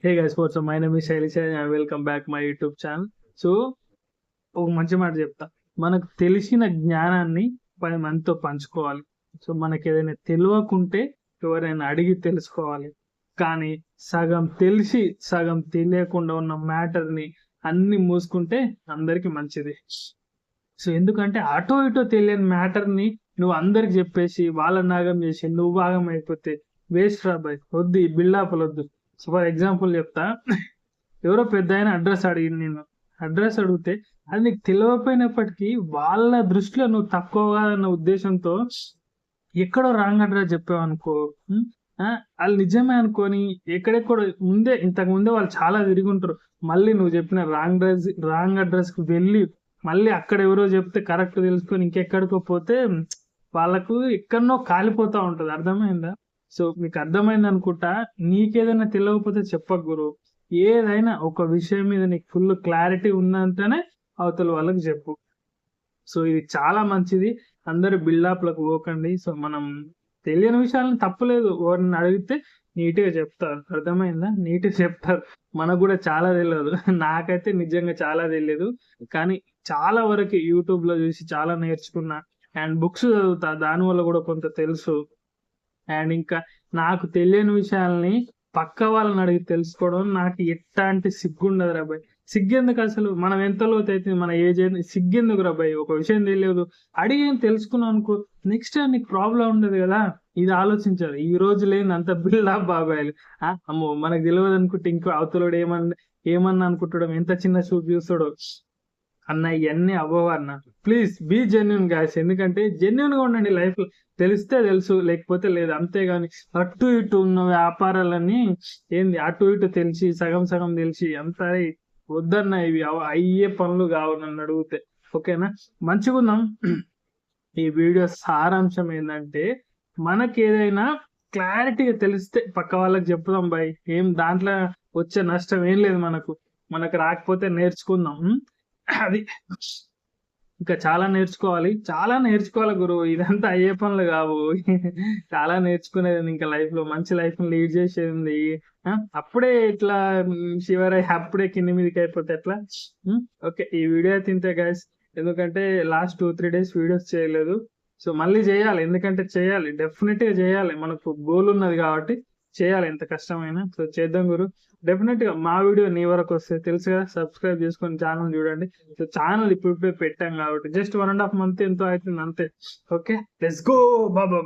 Hey guys, what's my name is Shailesh and welcome back my YouTube channel. So ఒక మంచి మాట చెప్తా, మనకు తెలిసిన జ్ఞానాన్ని 10 మందితో పంచుకోవాలి. సో మనకి ఏదైనా తెలియకుంటే ఎవరైనా అడిగి తెలుసుకోవాలి. కానీ సగం తెలిసి సగం తెలియకుండా ఉన్న మ్యాటర్ని అన్ని మూసుకుంటే అందరికి మంచిది. సో ఎందుకంటే అటో ఇటో తెలియని మ్యాటర్ని నువ్వు అందరికి చెప్పేసి వాళ్ళని నాగం చేసి నువ్వు భాగం అయిపోతే వేస్ట్ రా బాయ్. వద్దు, ఈ బిల్డప్లు వద్దు. సో ఫర్ ఎగ్జాంపుల్ చెప్తా, ఎవరో పెద్ద ఆయన అడ్రస్ అడిగింది, నేను అడ్రస్ అడిగితే అది నీకు తెలియకపోయినప్పటికీ వాళ్ళ దృష్టిలో నువ్వు తక్కువగా అన్న ఉద్దేశంతో ఎక్కడో రాంగ్ అడ్రస్ చెప్పావు అనుకో, వాళ్ళు నిజమే అనుకొని ఎక్కడెక్కడో ఇంతకు ముందే వాళ్ళు చాలా తిరిగి ఉంటారు. మళ్ళీ నువ్వు చెప్పిన రాంగ్ అడ్రస్ కి వెళ్ళి మళ్ళీ అక్కడ ఎవరో చెప్తే కరెక్ట్ తెలుసుకొని ఇంకెక్కడికో పోతే వాళ్ళకు ఎక్కడనో కాలిపోతా ఉంటది. అర్థమైందా? సో మీకు అర్థమైంది అనుకుంటా. నీకేదైనా తెలియకపోతే చెప్పకు గురు. ఏదైనా ఒక విషయం మీద నీకు ఫుల్ క్లారిటీ ఉన్నంతనే అవతల వాళ్ళకి చెప్పు. సో ఇది చాలా మంచిది. అందరు బిల్డప్లకు పోకండి. సో మనం తెలియని విషయాలను తప్పులేదు, ఎవరిని అడిగితే నీట్గా చెప్తారు. అర్థమైందా? నీట్గా చెప్తారు. మనకు కూడా చాలా తెలియదు. నాకైతే నిజంగా చాలా తెలియదు, కానీ చాలా వరకు యూట్యూబ్ లో చూసి చాలా నేర్చుకున్నా. అండ్ బుక్స్ చదువుతా, దానివల్ల కూడా కొంత తెలుసు. అండ్ ఇంకా నాకు తెలియని విషయాల్ని పక్క వాళ్ళని అడిగి తెలుసుకోవడం నాకు ఎట్లాంటి సిగ్గుండదు రాబాయ్. సిగ్గెందుకు అసలు? మనం ఎంత లోతు అయితే మన ఏజ్ సిగ్గెందుకు రాబాయ్? ఒక విషయం తెలియదు అడిగి ఏం అనుకో, నెక్స్ట్ టైం నీకు ప్రాబ్లం ఉండదు కదా. ఇది ఆలోచించాలి. ఈ రోజు లేని అంత బిల్డప్ బాబాయ్లు. అమ్మో మనకు తెలియదు అనుకుంటే ఇంకో అవతలోడు ఏమన్నా అనుకుంటాడు, ఎంత చిన్న చూపు చూస్తాడో. అన్న ఇవన్నీ అవ్వవు అన్న. Please be genuine guys. ఎందుకంటే జెన్యున్ గా ఉండండి లైఫ్ లో. తెలిస్తే తెలుసు, లేకపోతే లేదు. అంతేగాని అటు ఇటు ఉన్న వ్యాపారాలన్నీ ఏంది, అటు ఇటు తెలిసి సగం సగం తెలిసి అంతా వద్దన్న. ఇవి అయ్యే పనులు కావు నన్ను అడిగితే. ఓకేనా? మంచిగుందాం. ఈ వీడియో సారాంశం ఏంటంటే, మనకి ఏదైనా క్లారిటీగా తెలిస్తే పక్క వాళ్ళకి చెప్పుదాం బాయ్. దాంట్లో వచ్చే నష్టం ఏం లేదు. మనకు రాకపోతే నేర్చుకుందాం. అది ఇంకా చాలా నేర్చుకోవాలి గురువు. ఇదంతా అయ్యే పనులు కావు. చాలా నేర్చుకునేది ఇంకా లైఫ్ లో. మంచి లైఫ్ లీడ్ చేసేది అప్పుడే ఇట్లా శివరై అప్పుడే కింది మీదకి అయిపోతే ఎట్లా? ఓకే, ఈ వీడియో అయితే ఇంతే గైస్. ఎందుకంటే లాస్ట్ 2-3 days వీడియోస్ చేయలేదు. సో మళ్ళీ చేయాలి, ఎందుకంటే చేయాలి, డెఫినెట్ గా చేయాలి. మనకు గోల్ ఉన్నది కాబట్టి చేయాలి, ఎంత కష్టమైనా. సో చేద్దాం గురు. డెఫినెట్ గా మా వీడియో నీ వరకు వస్తే తెలుసు కదా, సబ్స్క్రైబ్ చేసుకొని ఛానల్ చూడండి. సో ఛానల్ ఇప్పుడే పెట్టాం కాబట్టి జస్ట్ 1.5 month ఎంతో అవుతుంది అంతే. Okay, let's go. బాబా.